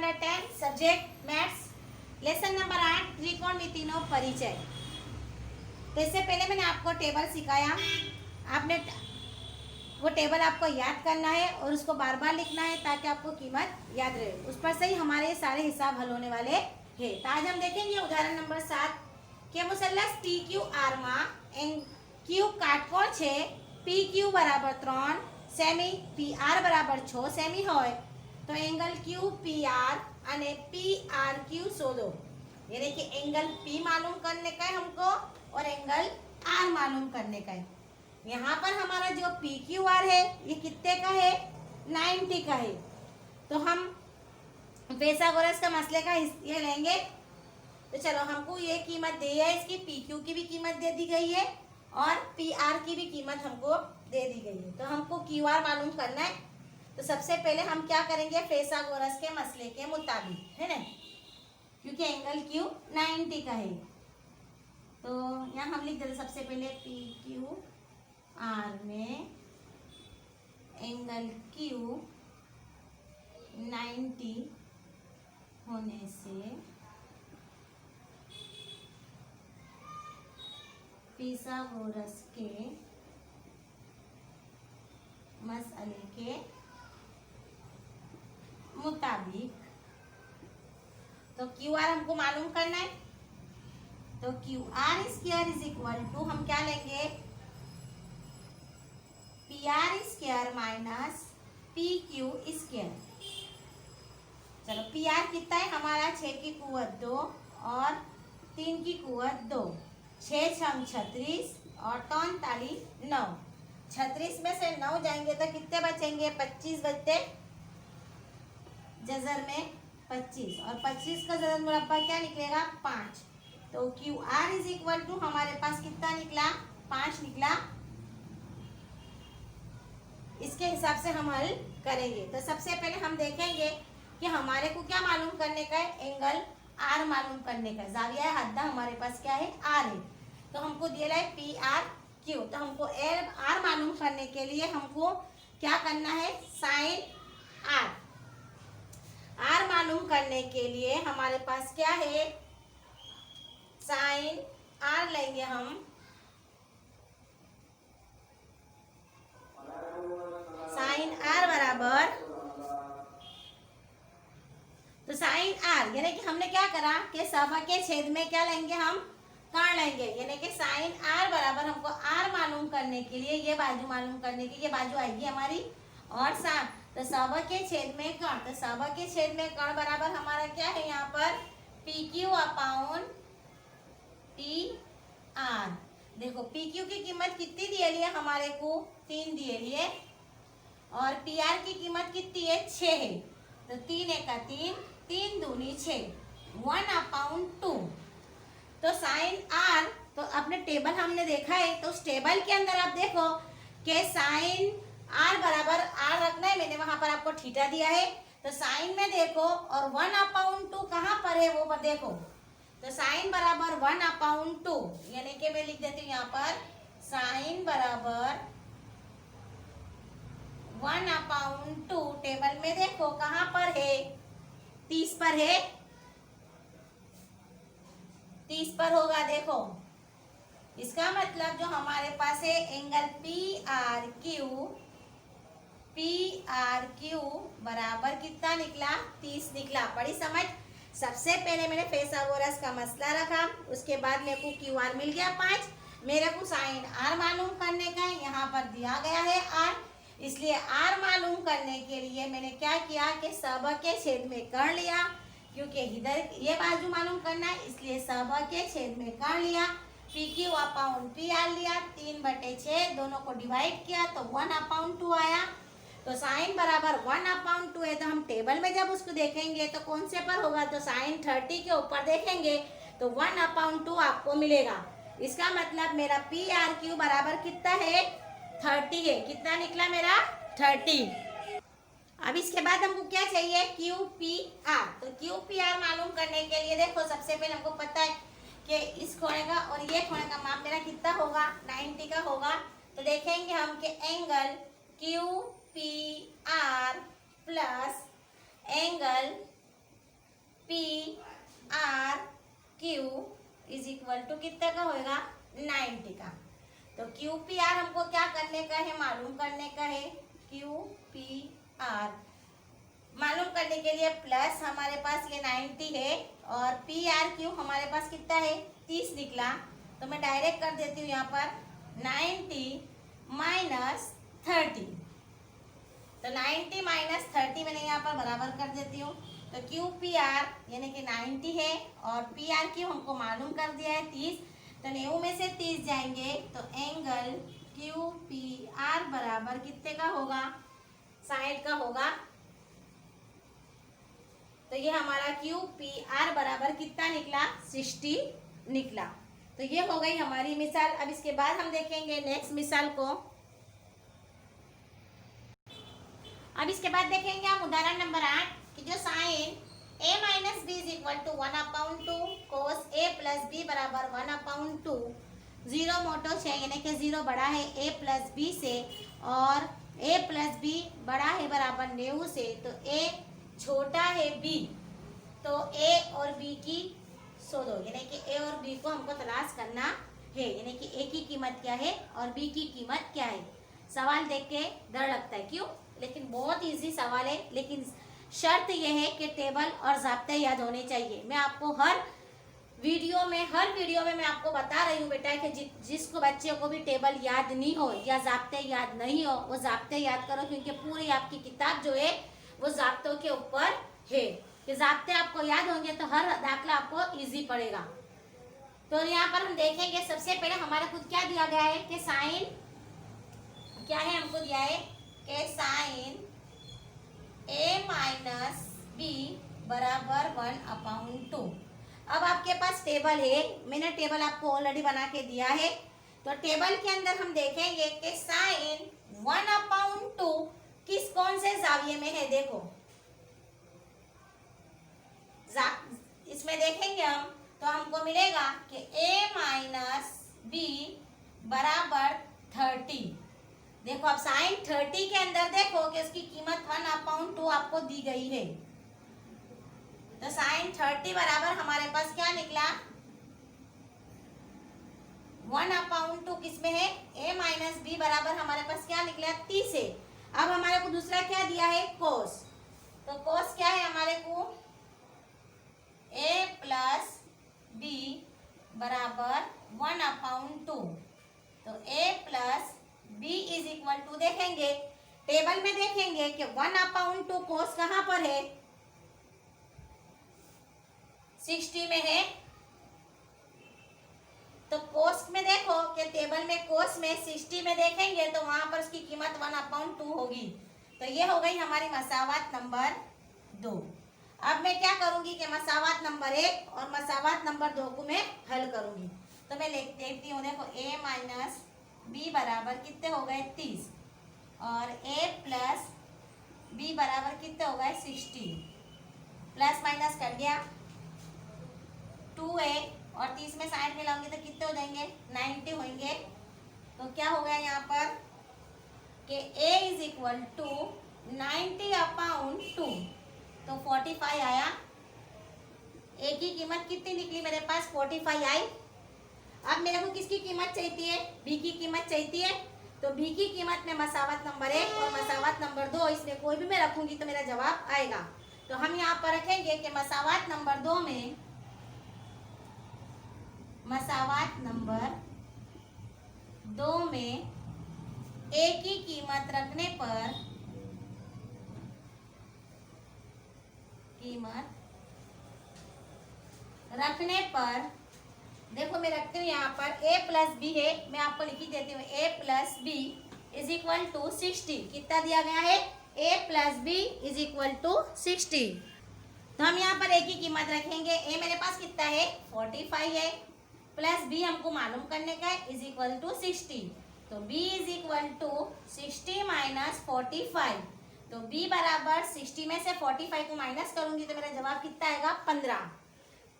Standard 10 subject maths lesson number 8 त्रिकोणमितियों परिचय। तो इससे पहले मैंने आपको टेबल सिखाया, आपने वो टेबल आपको याद करना है और उसको बार बार लिखना है ताकि आपको कीमत याद रहे। उस पर से ही हमारे सारे हिसाब हल होने वाले हैं। तो आज हम देखेंगे उदाहरण नंबर 7 के मुसल्लस पी क्यू आर में क्यू काटकोण छे पी क्यू बराबर 3 सेमी पी आर बराबर 6 सेमी होय तो एंगल क्यू पी आर અને पी आर क्यू शोधो। यानी कि एंगल पी मालूम करने का है हमको और एंगल आर मालूम करने का है। यहाँ पर हमारा जो पी क्यू आर है ये कितने का है, 90 का है। तो हम पैथागोरस का मसले का ये लेंगे। तो चलो हमको ये कीमत दी है, इसकी पी क्यू की भी कीमत दे दी गई है और पी आर की भी कीमत हमको दे दी गई है। तो हमको क्यू आर मालूम करना है। तो सबसे पहले हम क्या करेंगे, पैथागोरस के मसले के मुताबिक, है ना, क्योंकि एंगल क्यू 90 का है। तो यहाँ हम लिख देते सबसे पहले पी क्यू आर में एंगल क्यू 90 होने से पैथागोरस के मसले के मुताबिक, तो क्यू आर हमको मालूम करना है। तो Q R square is equal to हम क्या लेंगे, P R square minus P Q square. चलो पी आर कितना है हमारा, 6 की कुवत 2 और 3 की कुवत 2, 6 छंग 36 और 43 9। 36 में से 9 जाएंगे तो कितने बचेंगे, 25 बचते, जजर में 25 और 25 का जजर मुरब्बा क्या निकलेगा, 5। तो Q R is equal to हमारे पास कितना निकला, 5 निकला। इसके हिसाब से हम हल करेंगे। तो सबसे पहले हम देखेंगे कि हमारे को क्या मालूम करने का है, एंगल आर मालूम करने का। जाविया हद्दा हमारे पास क्या है, आर है। तो हमको दिया है पी आर क्यू। तो हमको आर मालूम करने के लिए हमको क्या करना है, साइन आर। आर मालूम करने के लिए हमारे पास क्या है, साइन आर लेंगे हम। साइन आर बराबर, तो साइन आर यानी कि हमने क्या करा कि सब के छेद में क्या लेंगे, हम कर्ण लेंगे। यानी कि साइन आर बराबर हमको आर मालूम करने के लिए ये बाजू मालूम करने की, ये बाजू आएगी हमारी और साथ, तो सब के छेद में कर्ण। तो सब के छेद में कर्ण बराबर हमारा क्या है यहाँ पर, P Q upon P R. देखो पी क्यू की कीमत कितनी दिए लिए हमारे को, 3 दिए लिए और पी आर की कीमत कितनी है, 6 है। तो 3 एका 3, 3 दूनी 6, 1/2। तो साइन आर, तो अपने टेबल हमने देखा है, तो उस टेबल के अंदर आप देखो कि साइन आर बराबर आर रखना है। मैंने वहां पर आपको थीटा दिया है। तो साइन में देखो और 1/2 कहाँ पर है वो पर देखो। तो साइन बराबर 1/2 यानी कि मैं लिख देती हूँ यहाँ पर साइन बराबर 1/2। टेबल में देखो कहाँ पर है, 30 पर है, 30 पर होगा। देखो इसका मतलब जो हमारे पास है एंगल पी आर क्यू बराबर कितना निकला, 30 निकला। बड़ी समझ। सबसे पहले मैंने पैथागोरस का मसला रखा, उसके बाद मेरे को क्यू आर मिल गया 5। मेरे को साइन आर मालूम करने का है, यहाँ पर दिया गया है आर, इसलिए आर मालूम करने के लिए मैंने क्या किया कि सब के छेद में कर्ण लिया, क्योंकि इधर ये बाजू मालूम करना है, इसलिए सब के छेद में कर्ण लिया। P Q upon P R लिया, 3/6 दोनों को डिवाइड किया तो 1/2 आया। तो साइन बराबर 1/2 है। तो हम टेबल में जब उसको देखेंगे तो कौन से पर होगा, तो साइन 30 के ऊपर देखेंगे तो 1/2 आपको मिलेगा। इसका मतलब मेरा पी आर क्यू बराबर कितना है, 30 है। कितना निकला मेरा, 30। अब इसके बाद हमको क्या चाहिए, क्यू पी आर। तो क्यू पी आर मालूम करने के लिए देखो सबसे पहले हमको पता है कि इस कोने का और ये कोने का माप मेरा कितना होगा, 90 का होगा। तो देखेंगे हम कि angle Q P R plus angle P R Q is equal to कितने का होएगा 90 का। तो क्यू पी आर हमको क्या करने का है, मालूम करने का है। क्यू पी आर मालूम करने के लिए प्लस हमारे पास ये 90 है और पी आर क्यू हमारे पास कितना है 30 निकला। तो मैं डायरेक्ट कर देती हूँ यहाँ पर 90 माइनस 30। तो 90 माइनस 30 मैंने यहाँ पर बराबर कर देती हूँ। तो क्यू पी आर यानी कि 90 है और पी आर क्यू हमको मालूम कर दिया है 30। तो 90 में से 30 जाएंगे तो एंगल क्यू पी आर बराबर कितने का होगा 60 का होगा। तो ये हमारा क्यू पी आर बराबर कितना निकला 60 निकला। तो ये हो गई हमारी मिसाल। अब इसके बाद हम देखेंगे नेक्स्ट मिसाल को। अब इसके बाद देखेंगे हम उदाहरण नंबर 8 कि जो sine a minus B is equal to 1/2 cos a plus B बराबर 1/2 जीरो मोटो है यानी कि जीरो बड़ा है a प्लस बी से और a प्लस बी बड़ा है बराबर 90 से। तो a छोटा है b, तो a और b की दो यानी कि a और b को हमको तलाश करना है। यानी कि a की कीमत क्या है और b की कीमत क्या है। सवाल देख के डर लगता है, क्यों? लेकिन बहुत इजी सवाल है, लेकिन शर्त यह है कि टेबल और ज़ाब्ते याद होने चाहिए। मैं आपको हर वीडियो में मैं आपको बता रही हूँ बेटा कि जिसको बच्चे को भी टेबल याद नहीं हो या ज़ाब्ते याद नहीं हो वो ज़ाब्ते याद करो, क्योंकि पूरी आपकी किताब जो है वो ज़ाब्तों के ऊपर है। कि ज़ाब्ते आपको याद होंगे तो हर दाखला आपको इजी पड़ेगा। तो यहाँ पर हम देखेंगे सबसे पहले हमारे खुद क्या दिया गया है कि साइन क्या है, हमको दिया है कि साइन a माइनस बी बराबर 1/2। अब आपके पास टेबल है, मैंने टेबल आपको ऑलरेडी बना के दिया है। तो टेबल के अंदर हम देखेंगे कि साइन 1/2 कौन से जाविये में है। देखो इसमें देखेंगे हम तो हमको मिलेगा कि a माइनस बी बराबर 30। देखो अब साइन 30 के अंदर देखो कि उसकी कीमत 1/2 आपको दी गई है। तो साइन 30 बराबर हमारे पास क्या निकला 1/2 किसमें है a माइनस बी बराबर हमारे पास क्या निकला 30 है। अब हमारे को दूसरा क्या दिया है कोस। तो कोस क्या है हमारे को a प्लस बी बराबर 1/2। तो a plus b is equal to देखेंगे टेबल में देखेंगे कि 1/2 कोस कहाँ पर है 60 में है। तो कोस में देखो कि टेबल में कोस में 60 में देखेंगे तो वहां पर उसकी कीमत 1/2 होगी। तो ये हो गई हमारी मसावात नंबर 2। अब मैं क्या करूंगी कि मसावात नंबर 1 और मसावात नंबर 2 को मैं हल करूंगी। तो मैं लिख देती हूँ, देखो a माइनस बी बराबर कितने हो गए 30 और a प्लस बी बराबर कितने हो गए 60। प्लस माइनस कर दिया 2a और 30 में 60 मिलाऊंगी तो कितने हो जाएंगे 90 होंगे। तो क्या हो गया यहाँ पर कि a इज इक्वल टू 90/2 तो 45 आया। a की कीमत कितनी निकली मेरे पास 45 आई। अब मेरे को किसकी कीमत चाहिए b की कीमत चाहिए। तो b की कीमत में मसावत नंबर 1 और मसावत नंबर 2 इसमें कोई भी मैं रखूंगी तो मेरा जवाब आएगा। तो हम यहाँ पर रखेंगे कि मसावत नंबर 2 में a की कीमत रखने पर देखो मैं रखती हूँ यहाँ पर a प्लस बी है, मैं आपको लिखी देती हूँ a plus B is equal to 60। कितना दिया गया है a plus B is equal to 60। तो हम यहाँ पर a की कीमत रखेंगे। a मेरे पास कितना है 45 है प्लस b हमको मालूम करने का है इज इक्वल टू 60। तो b is equal to 60 minus 45। तो b बराबर 60 में से 45 को माइनस करूंगी तो मेरा जवाब कितना आएगा 15।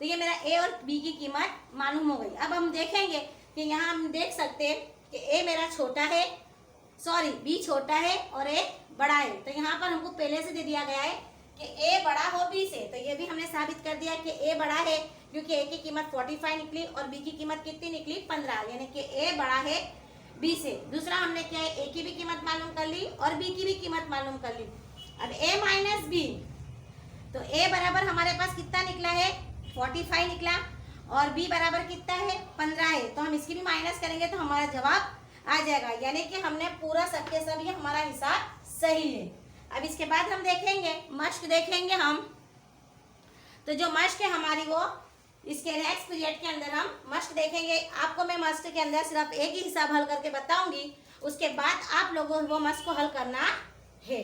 तो ये मेरा a और b की कीमत मालूम हो गई। अब हम देखेंगे कि यहाँ हम देख सकते हैं कि a मेरा छोटा है, b छोटा है और a बड़ा है। तो यहाँ पर हमको पहले से दे दिया गया है कि ए बड़ा हो बी से, तो ये भी हमने साबित कर दिया कि ए बड़ा है, क्योंकि ए की कीमत 45 निकली और बी की कीमत कितनी निकली 15, यानी कि ए बड़ा है बी से। दूसरा हमने क्या है, ए की भी कीमत मालूम कर ली और बी की भी कीमत मालूम कर ली। अब ए माइनस बी, तो ए बराबर हमारे पास कितना निकला है 45 निकला और बी बराबर कितना है 15 है, तो हम इसकी भी माइनस करेंगे तो हमारा जवाब आ जाएगा, यानी कि हमने पूरा सबके सब ये हमारा हिसाब सही है। अब इसके बाद हम देखेंगे मश्क देखेंगे हम, तो जो मश्क है हमारी वो इसके नेक्स्ट पीरियड के अंदर हम मश्क देखेंगे। आपको मैं मश्क के अंदर सिर्फ एक ही हिसाब हल करके बताऊंगी, उसके बाद आप लोगों को वो मश्क को हल करना है।